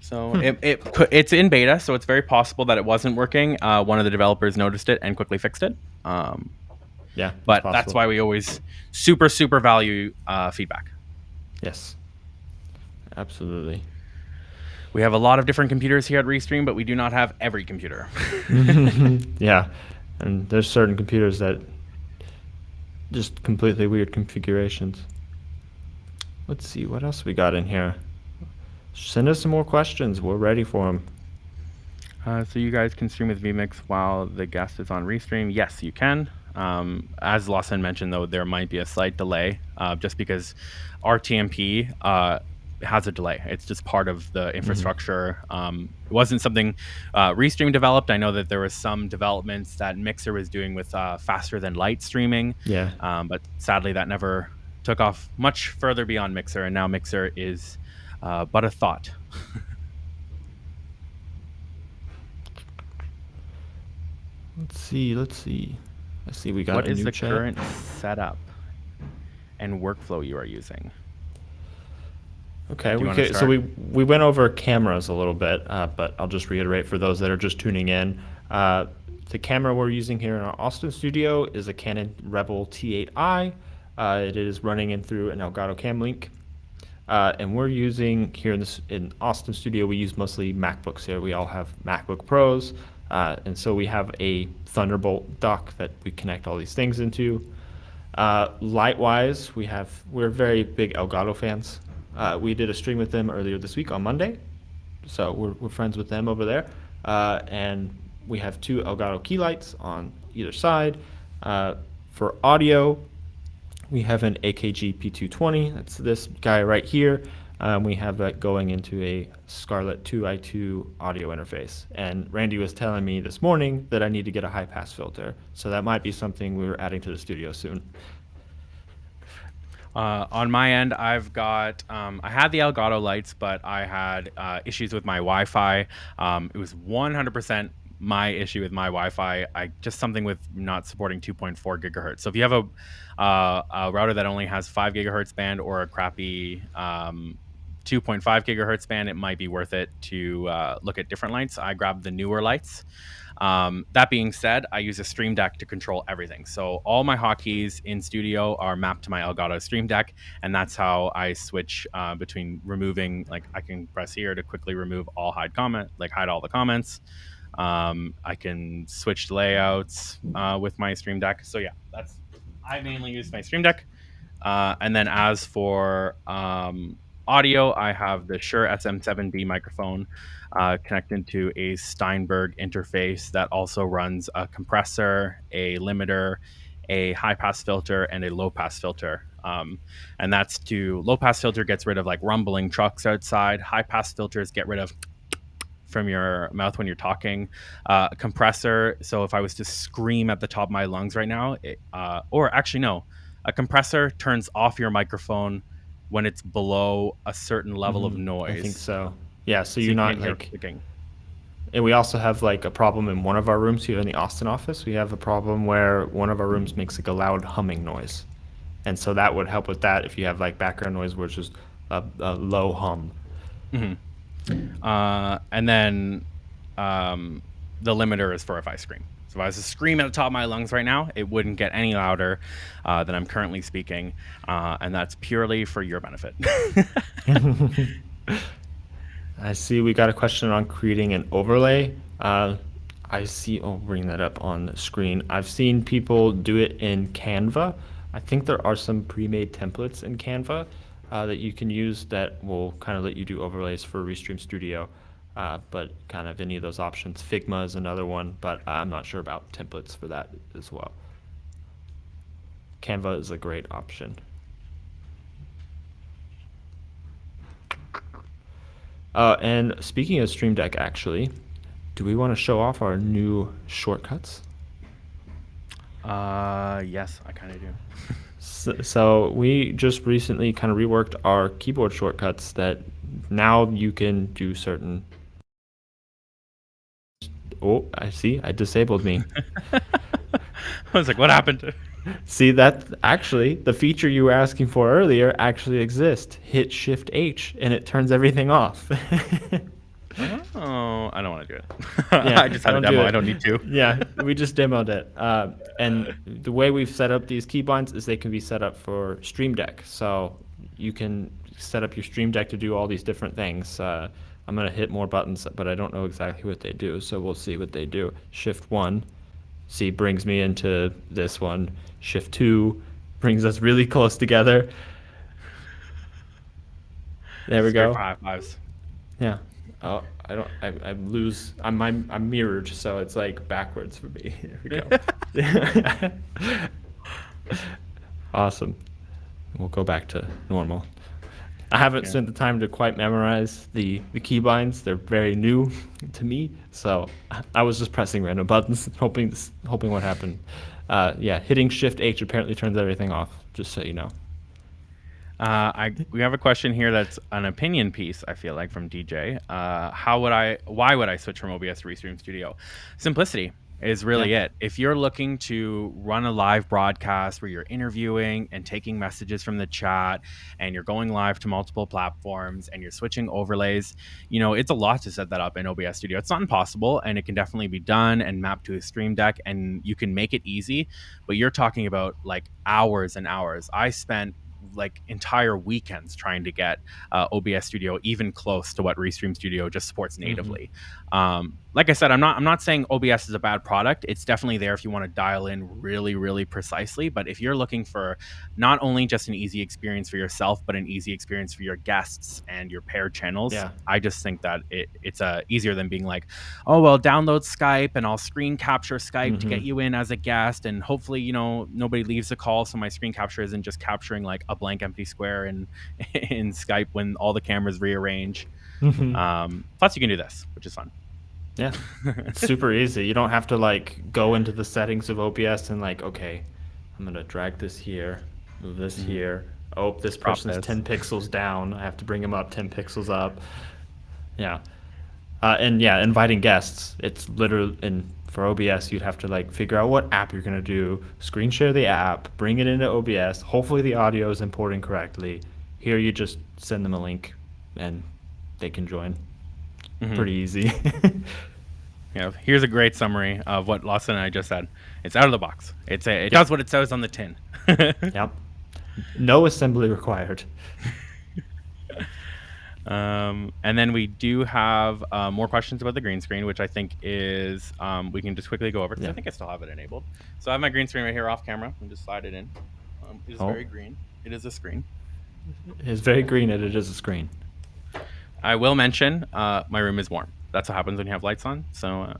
So it's in beta, so it's very possible that it wasn't working. One of the developers noticed it and quickly fixed it. Yeah, but that's why we always super value feedback. Yes, absolutely. We have a lot of different computers here at Restream, but we do not have every computer. Yeah, and there's certain computers that just completely weird configurations. Let's see, what else we got in here? Send us some more questions. We're ready for them. So you guys can stream with vMix while the guest is on Restream? Yes, you can. As Lawson mentioned, though, there might be a slight delay just because RTMP has a delay. It's just part of the infrastructure. It wasn't something Restream developed. I know that there was some developments that Mixer was doing with faster than light streaming. Yeah. But sadly, that never took off much further beyond Mixer, and now Mixer is but a thought. Let's see. We got what a is new the chat. current setup and workflow you are using? Okay, Do you want to so start? we went over cameras a little bit, but I'll just reiterate for those that are just tuning in. Uh, the camera we're using here in our Austin studio is a Canon Rebel T8i. It is running in through an Elgato Cam Link. And we're using here in Austin studio, we use mostly MacBooks here. We all have MacBook Pros. And so we have a Thunderbolt dock that we connect all these things into. Light-wise, we're very big Elgato fans. We did a stream with them earlier this week on Monday, so we're friends with them over there. And we have two Elgato key lights on either side. For audio, we have an AKG P220. That's this guy right here. We have that going into a Scarlett 2i2 audio interface. And Randy was telling me this morning that I need to get a high pass filter. So that might be something we're adding to the studio soon. On my end, I've got, I had the Elgato lights, but I had issues with my Wi-Fi. It was 100% my issue with my Wi-Fi. Just something with not supporting 2.4 gigahertz. So if you have a router that only has 5 gigahertz band or a crappy 2.5 gigahertz band, it might be worth it to look at different lights. I grabbed the newer lights. That being said, I use a Stream Deck to control everything. So all my hotkeys in Studio are mapped to my Elgato Stream Deck, and that's how I switch between removing. Like I can press here to quickly remove all hide all the comments. I can switch layouts with my Stream Deck. So yeah, I mainly use my Stream Deck. And then as for audio, I have the Shure SM7B microphone connected to a Steinberg interface that also runs a compressor, a limiter, a high pass filter, and a low pass filter. And that's low pass filter gets rid of like rumbling trucks outside. High pass filters get rid of from your mouth when you're talking. Compressor, so if I was to scream at the top of my lungs right now, or actually no, a compressor turns off your microphone when it's below a certain level of noise. I think so. Yeah, so you're you not can't hear like clicking. And we also have like a problem in one of our rooms here in the Austin office. We have a problem where one of our rooms makes like a loud humming noise. And so that would help with that if you have like background noise, which is a low hum. And then the limiter is for if I scream. So if I was to scream at the top of my lungs right now, it wouldn't get any louder than I'm currently speaking. And that's purely for your benefit. I see we got a question on creating an overlay. I see, I'll bring that up on the screen. I've seen people do it in Canva. I think there are some pre-made templates in Canva that you can use that will kind of let you do overlays for Restream Studio. But kind of any of those options. Figma is another one, but I'm not sure about templates for that as well. Canva is a great option. And speaking of Stream Deck, actually, do we want to show off our new shortcuts? Yes, I kind of do. So we just recently kind of reworked our keyboard shortcuts that now you can do certain. Oh, I see. I disabled me. I was like, what happened? See, that actually, the feature you were asking for earlier actually exists. Hit Shift H and it turns everything off. Oh, I don't want to do it. Yeah, I just had a demo. I don't need to. Yeah, we just demoed it. And the way we've set up these keybinds is they can be set up for Stream Deck. So you can set up your Stream Deck to do all these different things. I'm going to hit more buttons, but I don't know exactly what they do. So we'll see what they do. Shift 1, see, brings me into this one. Shift 2 brings us really close together. There we go. High fives. Yeah. Oh, I lose. I'm mirrored, so it's like backwards for me. There we go. Awesome. We'll go back to normal. I haven't spent the time to quite memorize the keybinds. They're very new to me, so I was just pressing random buttons, hoping what happened. Yeah, hitting Shift H apparently turns everything off. Just so you know. We have a question here that's an opinion piece, I feel like, from DJ. Why would I switch from OBS to Restream Studio? Simplicity. is really Yeah. it. If you're looking to run a live broadcast where you're interviewing and taking messages from the chat and you're going live to multiple platforms and you're switching overlays, it's a lot to set that up in OBS Studio. It's not impossible, and it can definitely be done and mapped to a Stream Deck, and you can make it easy, but you're talking about like hours and hours. I spent like entire weekends trying to get OBS Studio even close to what Restream Studio just supports natively. Like I said, I'm not saying OBS is a bad product. It's definitely there if you want to dial in really, really precisely. But if you're looking for not only just an easy experience for yourself, but an easy experience for your guests and your paired channels, Yeah. I just think that it's easier than being like, oh well, download Skype and I'll screen capture Skype to get you in as a guest, and hopefully nobody leaves a call, so my screen capture isn't just capturing like a blank empty square in Skype when all the cameras rearrange. Plus, you can do this, which is fun. Yeah, it's super easy. You don't have to like go into the settings of OBS and like, okay, I'm gonna drag this here, move this here. Oh, this Crop person's this. 10 pixels down. I have to bring them up 10 pixels up. Yeah. And yeah, inviting guests. It's literally, and for OBS, you'd have to like figure out what app you're gonna do, screen share the app, bring it into OBS. Hopefully the audio is importing correctly. Here you just send them a link and they can join. Pretty easy. Yeah, here's a great summary of what Lawson and I just said. It's out of the box. It does what it says on the tin. Yep. No assembly required. And then we do have more questions about the green screen, which I think is we can just quickly go over, because I think I still have it enabled. So I have my green screen right here off camera. And just slide it in. It is very green. It is a screen. It's very green and it is a screen. I will mention my room is warm. That's what happens when you have lights on. So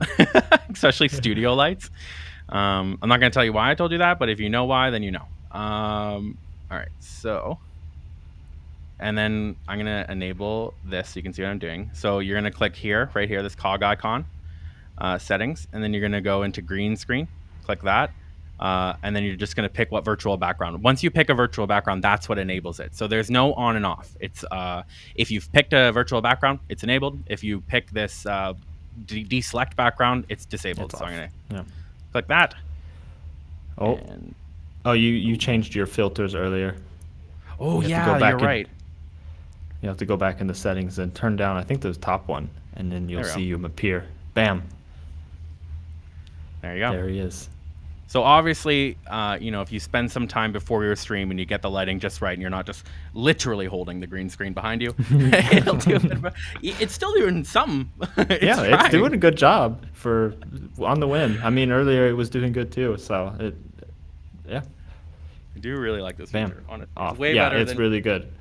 especially studio lights. I'm not going to tell you why I told you that, but if you know why, then you know. All right. So, and then I'm going to enable this so you can see what I'm doing. So you're going to click here, right here, this cog icon, settings, and then you're going to go into green screen. Click that. And then you're just going to pick what virtual background. Once you pick a virtual background, that's what enables it. So there's no on and off. It's if you've picked a virtual background, it's enabled. If you pick this deselect background, it's disabled. So I'm going to click that. Oh, you changed your filters earlier. Oh yeah, you're right. You have to go back in the settings and turn down, I think, the top one, and then you'll see him appear. Bam. There you go. There he is. So obviously, if you spend some time before your stream and you get the lighting just right, and you're not just literally holding the green screen behind you, it'll do it's still doing something. It's doing a good job for on the win. I mean, earlier it was doing good too. So I do really like this feature. It's way better. It's really good.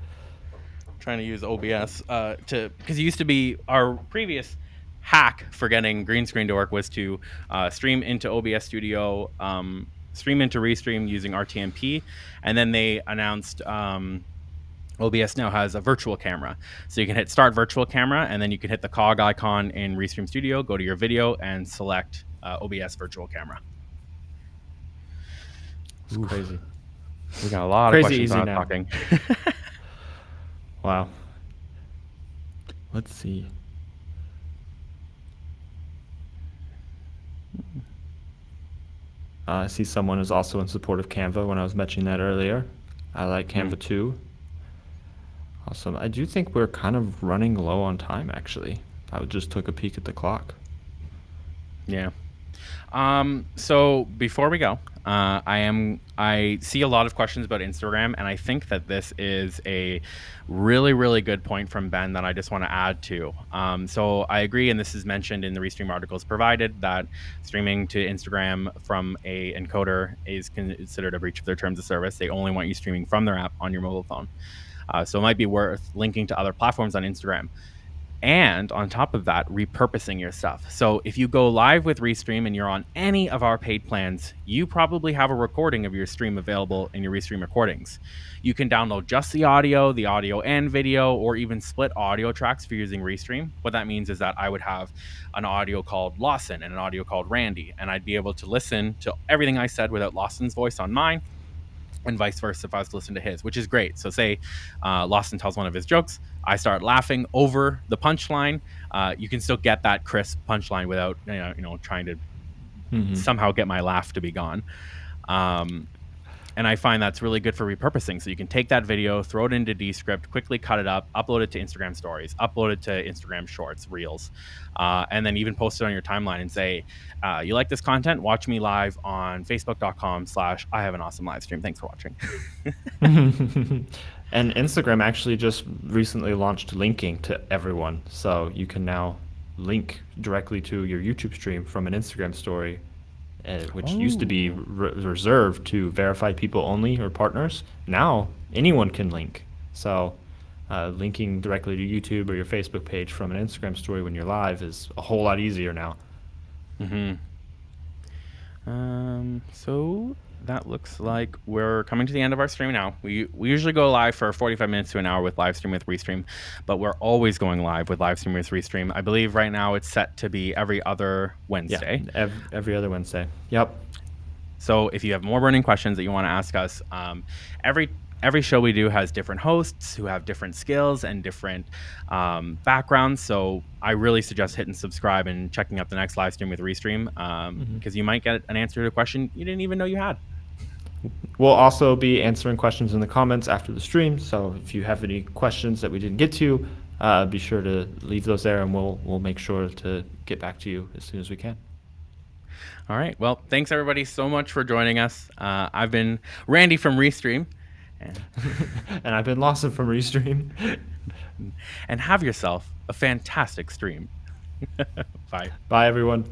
Trying to use OBS because it used to be our previous hack for getting green screen to work was to stream into OBS Studio, stream into Restream using RTMP, and then they announced OBS now has a virtual camera. So you can hit start virtual camera, and then you can hit the cog icon in Restream Studio, go to your video, and select OBS virtual camera. It's crazy. We got a lot of questions on talking. Wow. Let's see. I see someone is also in support of Canva when I was mentioning that earlier. I like Canva too. Awesome. I do think we're kind of running low on time, actually. I just took a peek at the clock. Yeah. So before we go, I see a lot of questions about Instagram, and I think that this is a really, really good point from Ben that I just want to add to. So I agree, and this is mentioned in the Restream articles provided, that streaming to Instagram from a encoder is considered a breach of their terms of service. They only want you streaming from their app on your mobile phone. So it might be worth linking to other platforms on Instagram. And on top of that, repurposing your stuff. So if you go live with Restream and you're on any of our paid plans, you probably have a recording of your stream available in your Restream recordings. You can download just the audio and video, or even split audio tracks if you're using Restream. What that means is that I would have an audio called Lawson and an audio called Randy, and I'd be able to listen to everything I said without Lawson's voice on mine, and vice versa if I was to listen to his, which is great. So say Lawson tells one of his jokes, I start laughing over the punchline. You can still get that crisp punchline without trying to somehow get my laugh to be gone. And I find that's really good for repurposing. So you can take that video, throw it into Descript, quickly cut it up, upload it to Instagram stories, upload it to Instagram shorts, reels, and then even post it on your timeline and say, you like this content? Watch me live on facebook.com/I have an awesome live stream. Thanks for watching. And Instagram actually just recently launched linking to everyone. So you can now link directly to your YouTube stream from an Instagram story, which used to be reserved to verified people only or partners. Now anyone can link. So linking directly to YouTube or your Facebook page from an Instagram story when you're live is a whole lot easier now. So that looks like we're coming to the end of our stream now. We usually go live for 45 minutes to an hour with Livestream with Restream, but we're always going live with Livestream with Restream. I believe right now it's set to be every other Wednesday. Yeah, every other Wednesday. Yep. So if you have more burning questions that you want to ask us, every show we do has different hosts who have different skills and different backgrounds. So I really suggest hitting subscribe and checking out the next live stream with Restream, because you might get an answer to a question you didn't even know you had. We'll also be answering questions in the comments after the stream. So if you have any questions that we didn't get to, be sure to leave those there, and we'll make sure to get back to you as soon as we can. All right. Well, thanks everybody so much for joining us. I've been Randy from Restream. And I've been Lawson from Restream. And have yourself a fantastic stream. Bye. Bye, everyone.